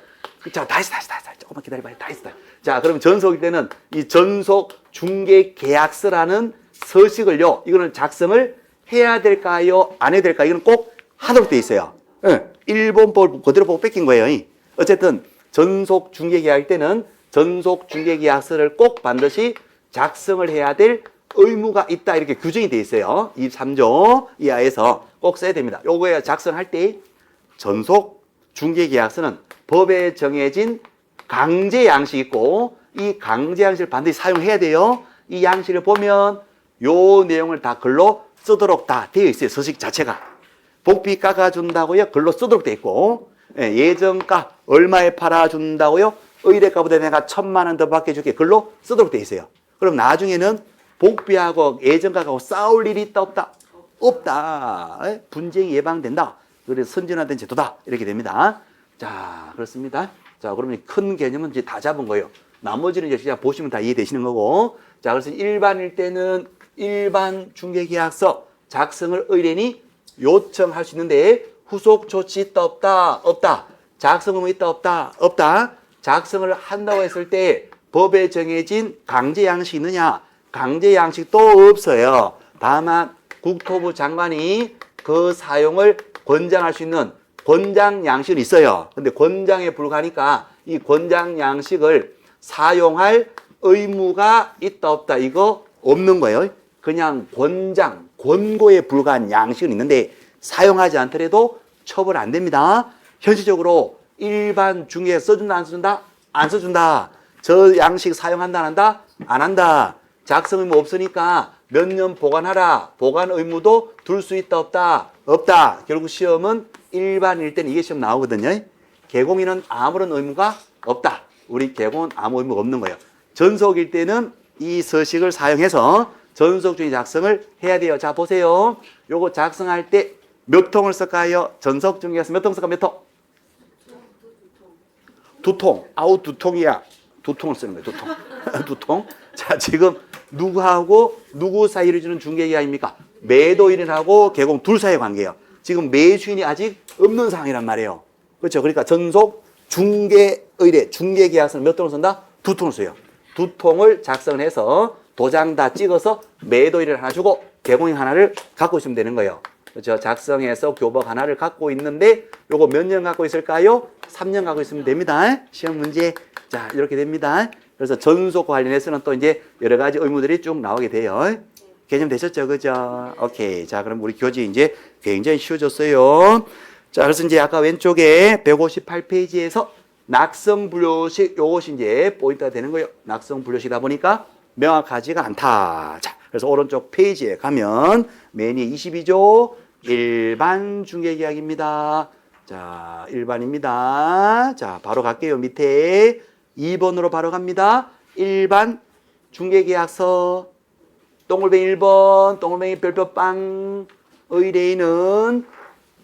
자, 다 했어. 조금만 기다려봐요. 다 했어. 자, 그럼 전속일 때는 이 전속 중개 계약서라는 서식을요. 이거는 작성을 해야 될까요? 안 해야 될까요? 이거는 꼭 하도록 돼 있어요. 일본법을 그대로 보고 뺏긴 거예요. 어쨌든 전속 중개 계약일 때는 전속 중개 계약서를 꼭 반드시 작성을 해야 될 의무가 있다. 이렇게 규정이 돼 있어요. 23조 이하에서 꼭 써야 됩니다. 요거에 작성할 때 전속 중개 계약서는 법에 정해진 강제 양식이 있고 이 강제 양식을 반드시 사용해야 돼요. 이 양식을 보면 요 내용을 다 글로 쓰도록 다 되어 있어요. 서식 자체가. 복비 깎아준다고요. 글로 쓰도록 되어 있고 예정가 얼마에 팔아준다고요. 의뢰가보다 내가 1,000만 원 더 받게줄게. 글로 쓰도록 되어 있어요. 그럼 나중에는 복비하고 예정가하고 싸울 일이 있다 없다? 없다. 분쟁이 예방된다. 그래서 선진화된 제도다. 이렇게 됩니다. 자, 그렇습니다. 자, 그러면 큰 개념은 이제 다 잡은 거예요. 나머지는 이제 그냥 보시면 다 이해되시는 거고. 자, 그래서 일반일 때는 일반 중개계약서 작성을 의뢰인이 요청할 수 있는데 후속 조치 있다 없다? 없다. 작성 의무 있다 없다? 없다. 작성을 한다고 했을 때 법에 정해진 강제 양식이 있느냐? 강제 양식도 없어요. 다만 국토부 장관이 그 사용을 권장할 수 있는 권장 양식은 있어요. 근데 권장에 불과하니까 이 권장 양식을 사용할 의무가 있다 없다? 이거 없는 거예요. 그냥 권장, 권고에 불과한 양식은 있는데 사용하지 않더라도 처벌 안 됩니다. 현실적으로 일반 중개에 써준다 안 써준다? 안 써준다. 저 양식 사용한다 안 한다? 안 한다. 작성 의무 없으니까 몇 년 보관하라. 보관 의무도 둘 수 있다 없다? 없다. 결국 시험은 일반일 때는 이게 시험 나오거든요. 개공인은 아무런 의무가 없다. 우리 개공은 아무 의무가 없는 거예요. 전속일 때는 이 서식을 사용해서 전속 중개 작성을 해야 돼요. 자, 보세요. 요거 작성할 때 몇 통을 쓸까요? 전속 중개에서 몇 통 쓸까? 몇 통? 두 통. 아우, 두 통이야. 두 통을 쓰는 거예요. 두 통. 두 통. 자, 지금 누구하고 누구 사이를 주는 중개계약입니까? 매도인하고 개공 둘 사이의 관계예요. 지금 매수인이 아직 없는 상황이란 말이에요. 그렇죠? 그러니까 전속 중개 의뢰, 중개 계약서는 몇 통을 쓴다? 두 통을 써요. 두 통을 작성을 해서 도장 다 찍어서 매도인을 하나 주고 개공인 하나를 갖고 있으면 되는 거예요. 그렇죠? 작성해서 교복 하나를 갖고 있는데 요거 몇 년 갖고 있을까요? 3년 갖고 있으면 됩니다. 시험 문제. 자, 이렇게 됩니다. 그래서 전속 관련해서는 또 이제 여러 가지 의무들이 쭉 나오게 돼요. 개념 되셨죠? 그죠? 오케이. 자, 그럼 우리 교재 이제 굉장히 쉬워졌어요. 자, 그래서 이제 아까 왼쪽에 158페이지에서 낙성분료식, 요것이 이제 포인트가 되는 거예요. 낙성분료식이다 보니까 명확하지가 않다. 자, 그래서 오른쪽 페이지에 가면 맨 위에 22조 일반 중개계약입니다. 자, 일반입니다. 자, 바로 갈게요. 밑에 2번으로 바로 갑니다. 일반 중개계약서 동글뱅이 1번, 동글뱅이 별표 빵. 의뢰인은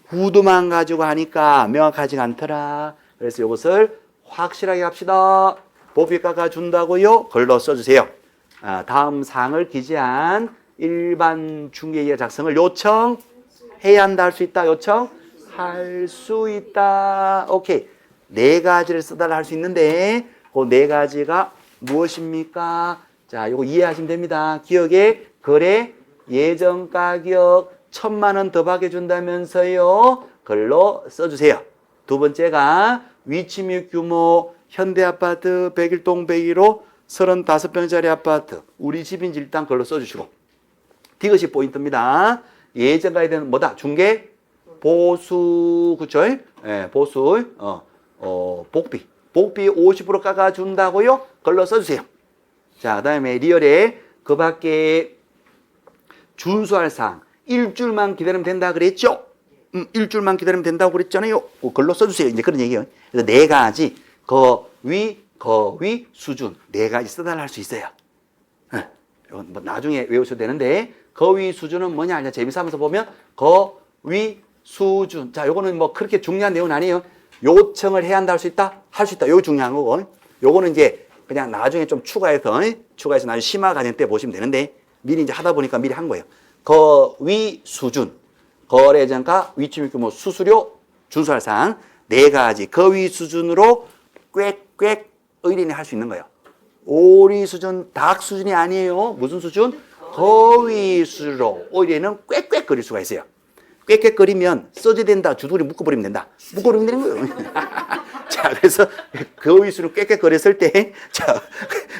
구두만 가지고 하니까 명확하지가 않더라. 그래서 이것을 확실하게 합시다. 법위가가 준다고요? 걸러 써주세요. 다음 사항을 기재한 일반 중개계약 작성을 요청해야 한다, 할 수 있다, 요청할 수 있다. 오케이. 네 가지를 써달라 할 수 있는데 그 네 가지가 무엇입니까? 자, 이거 이해하시면 됩니다. 기억에 거래 예정 가격 1,000만 원 더 박여준다면서요. 걸로 써주세요. 두 번째가 위치 및 규모 현대아파트 101동 101호 35평짜리 아파트 우리 집인지 일단 걸로 써주시고 이것이 포인트입니다. 예정 가격은 뭐다? 중개 보수 그쵸? 예, 보수 복비 50% 깎아준다고요? 걸로 써주세요. 자, 그 다음에 리얼에 그 밖에 준수할 사항 일주일만 기다리면 된다 그랬죠? 일주일만 기다리면 된다고 그랬잖아요. 걸로 써주세요. 이제 그런 얘기예요. 그래서 네 가지 거위 수준 네 가지 써달라 할 수 있어요. 이건 뭐 나중에 외우셔도 되는데 거위 수준은 뭐냐? 이제 재미삼아서 보면 거위 수준. 자, 요거는 뭐 그렇게 중요한 내용은 아니에요. 요청을 해야 한다 할 수 있다? 할 수 있다. 요거 중요한 거고. 요거는 이제 그냥 나중에 좀 추가해서 나중에 심화 과정 때 보시면 되는데 미리 이제 하다 보니까 미리 한 거예요. 거위 수준, 거래정가, 위치 및 규모, 수수료, 준수할 사항 네 가지 거위 수준으로 꽥꽥 의뢰인이 할 수 있는 거예요. 오리 수준, 닭 수준이 아니에요. 무슨 수준? 거위 수준으로 의뢰인은 꽥꽥거릴 수가 있어요. 꽥꽥거리면 써줘야 된다. 주둥이 묶어버리면 된다. 묶어버리면 되는 거예요. 자, 그래서 거위 수준으로 꽥꽥거렸을 때, 자,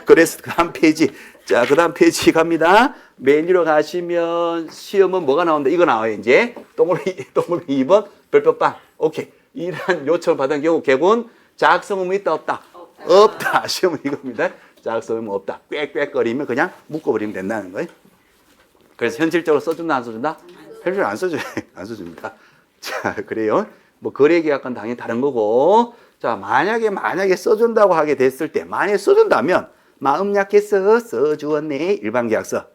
그래서 그 다음 페이지. 자, 그 다음 페이지 갑니다. 맨 위로 가시면 시험은 뭐가 나온다? 이거 나와요, 이제. 동그라미 2번, 별표빵. 오케이. 이러한 요청을 받은 경우, 개군 작성 의무 있다, 없다? 없다. 시험은 이겁니다. 작성 의무 없다. 꽥꽥거리면 그냥 묶어버리면 된다는 거예요. 그래서 현실적으로 써준다, 안 써준다? 현실적으로 안 써줘요. 안 써줍니다. 자, 그래요. 뭐, 거래계약과는 당연히 다른 거고. 자, 만약에 써준다고 하게 됐을 때, 만약에 써준다면, 마음 약해서 써주었네. 일반계약서.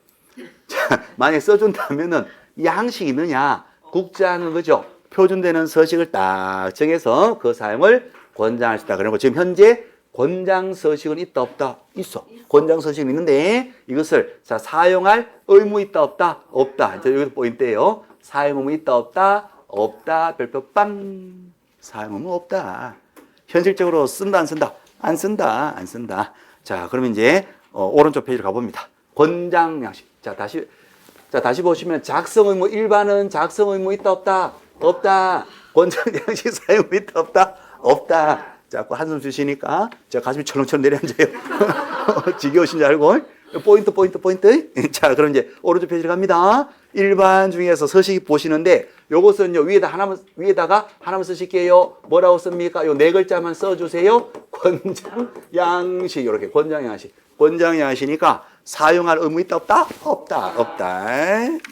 자, 만약에 써준다면은 양식이 있느냐? 국자는 그죠? 표준되는 서식을 딱 정해서 그 사용을 권장할 수 있다. 그리고 지금 현재 권장 서식은 있다, 없다? 있어. 권장 서식은 있는데 이것을 자, 사용할 의무 있다, 없다? 없다. 여기서 포인트예요. 사용 의무 있다, 없다? 없다. 별표 빵. 사용 의무 없다. 현실적으로 쓴다, 안 쓴다? 안 쓴다, 안 쓴다. 자, 그러면 이제 오른쪽 페이지로 가봅니다. 권장 양식. 자, 다시 보시면 작성 의무 1반은 작성 의무 있다, 없다? 없다. 권장 양식 사용 의무 있다, 없다? 없다. 자꾸 한숨 쉬시니까 제가 가슴이 철렁철렁 내려앉아요. 지겨우신 줄 알고. 포인트. 자, 그럼 이제 오른쪽 페이지로 갑니다. 일반 중에서 서식 보시는데 요것은요, 위에다가 하나만 쓰실게요. 뭐라고 씁니까? 요 네 글자만 써주세요. 권장 양식. 이렇게 권장 양식. 권장 양식이니까 사용할 의무 있다, 없다? 없다.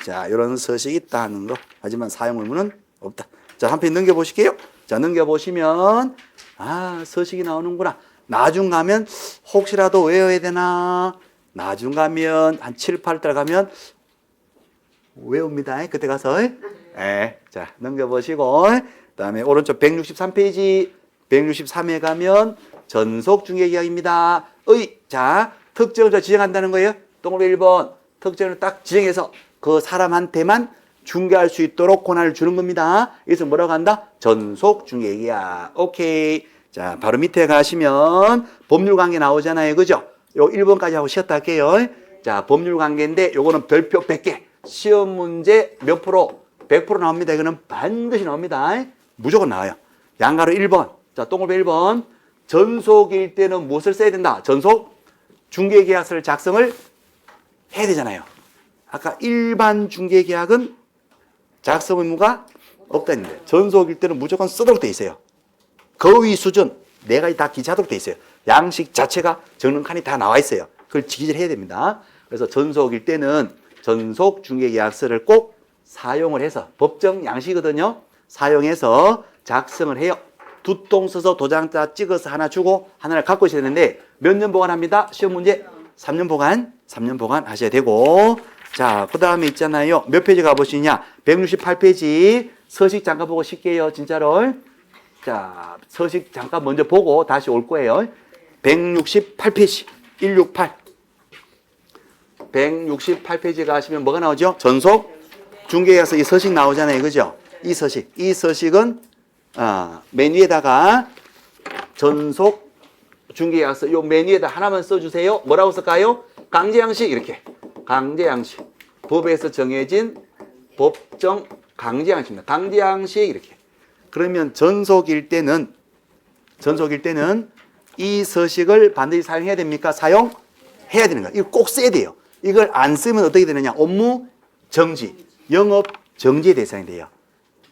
자, 이런 서식이 있다는 거. 하지만 사용 의무는 없다. 자, 한 페이지 넘겨보실게요. 자, 넘겨보시면 서식이 나오는구나. 나중 가면 혹시라도 외워야 되나? 나중 가면 한 7, 8달 가면 외웁니다. 그때 가서. 자, 넘겨보시고 그다음에 오른쪽 163페이지 163에 가면 전속 중개계약입니다. 자, 특정을 지정한다는 거예요. 동그라미 1번 특정을 딱 지정해서 그 사람한테만 중개할 수 있도록 권한을 주는 겁니다. 이것을 뭐라고 한다? 전속 중개계약. 오케이. 자, 바로 밑에 가시면 법률관계 나오잖아요. 그죠? 요 1번까지 하고 쉬었다 할게요. 자, 법률관계인데 요거는 별표 100개. 시험 문제 몇 프로? 100% 나옵니다. 이거는 반드시 나옵니다. 무조건 나와요. 양가로 1번. 자, 동그라미 1번. 전속일 때는 무엇을 써야 된다? 전속 중개계약서를 작성을 해야 되잖아요. 아까 일반 중개계약은 작성 의무가 없다는 거예요. 전속일 때는 무조건 쓰도록 돼 있어요. 거의 수준, 내가 다 기재하도록 돼 있어요. 양식 자체가 적는 칸이 다 나와 있어요. 그걸 기재를 해야 됩니다. 그래서 전속일 때는 전속 중개계약서를 꼭 사용을 해서, 법정 양식이거든요. 사용해서 작성을 해요. 두 통 써서 도장자 찍어서 하나 주고 하나를 갖고 있어야 되는데 몇 년 보관합니다? 시험 문제 3년 보관, 3년 보관 하셔야 되고. 자, 그 다음에 있잖아요. 몇 페이지 가보시냐? 168페이지. 서식 잠깐 보고 쉴게요, 진짜로. 자, 서식 잠깐 먼저 보고 다시 올 거예요. 168페이지. 168. 168페이지 가시면 뭐가 나오죠? 전속 중개계약서 이 서식 나오잖아요. 그죠? 이 서식. 이 서식은 맨 위에다가 전속 중개계약서 요 맨 위에다 하나만 써주세요. 뭐라고 쓸까요? 강제양식 이렇게. 강제양식. 법에서 정해진 법정 강제양식입니다. 강제양식 이렇게. 그러면 전속일 때는 이 서식을 반드시 사용해야 됩니까? 사용해야 되는 거예요. 이거 꼭 써야 돼요. 이걸 안 쓰면 어떻게 되느냐? 업무 정지, 영업 정지의 대상이 돼요.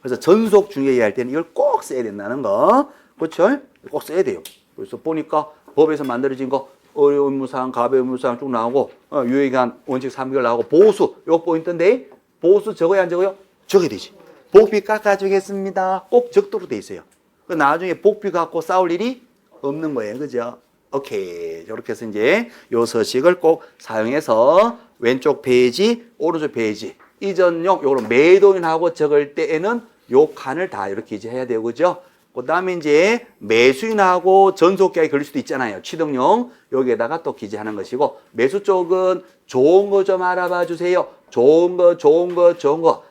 그래서 전속 중개계약 할 때는 이걸 꼭 써야 된다는 거. 그렇죠? 꼭 써야 돼요. 그래서 보니까 법에서 만들어진 거 의무사항, 가배 의무사항 쭉 나오고 유예기간 원칙 3개월 나오고 보수 요 포인트인데 보수 적어야 안 적어요? 적어야 되지. 복비 깎아주겠습니다. 꼭 적도록 돼 있어요. 나중에 복비 갖고 싸울 일이 없는 거예요. 그죠? 오케이. 이렇게 해서 이제 요 서식을 꼭 사용해서 왼쪽 페이지, 오른쪽 페이지 이전용 요거는 매도인하고 적을 때에는 요 칸을 다 이렇게 이제 해야 되고 그죠? 그 다음에 이제 매수인하고 전속계약이 걸릴 수도 있잖아요. 취득용. 여기에다가 또 기재하는 것이고 매수 쪽은 좋은 거 좀 알아봐 주세요. 좋은 거.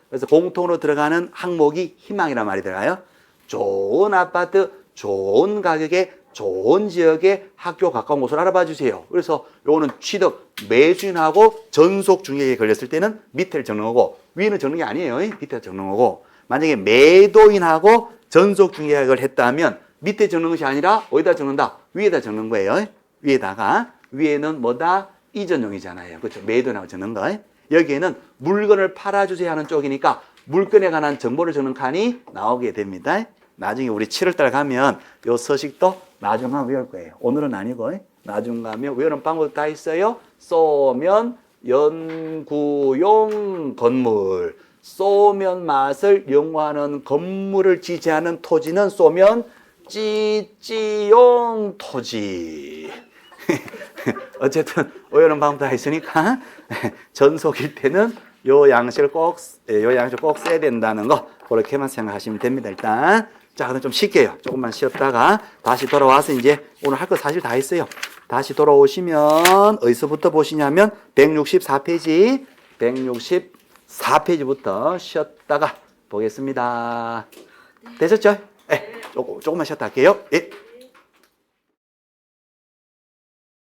그래서 공통으로 들어가는 항목이 희망이란 말이 들어가요. 좋은 아파트, 좋은 가격에 좋은 지역에 학교 가까운 곳을 알아봐 주세요. 그래서 요거는 취득, 매수인하고 전속 중개계약이 걸렸을 때는 밑에를 적는 거고 위에는 적는 게 아니에요. 밑에 적는 거고 만약에 매도인하고 전속 중개계약을 했다면 밑에 적는 것이 아니라 어디다 적는다? 위에다 적는 거예요. 위에다가 위에는 뭐다? 이전용이잖아요. 그렇죠? 매도인하고 적는 거. 여기에는 물건을 팔아주세요 하는 쪽이니까 물건에 관한 정보를 적는 칸이 나오게 됩니다. 나중에 우리 7월달 가면 요 서식도 나중 가면 외울 거예요. 오늘은 아니고 나중 가면 외우는 방법 다 있어요. 쏘면 연구용 건물, 쏘면 맛을 연구하는 건물을 지지하는 토지는 쏘면 찌찌용 토지. 어쨌든 외우는 방법 다 있으니까 전속일 때는 요 양식을 꼭 써야 된다는 거 그렇게만 생각하시면 됩니다. 일단 자, 그럼 좀 쉴게요. 조금만 쉬었다가 다시 돌아와서 이제 오늘 할 거 사실 다 했어요. 다시 돌아오시면 어디서부터 보시냐면 164페이지 164페이지부터 쉬었다가 보겠습니다. 되셨죠? 네. 조금만 쉬었다 할게요. 예.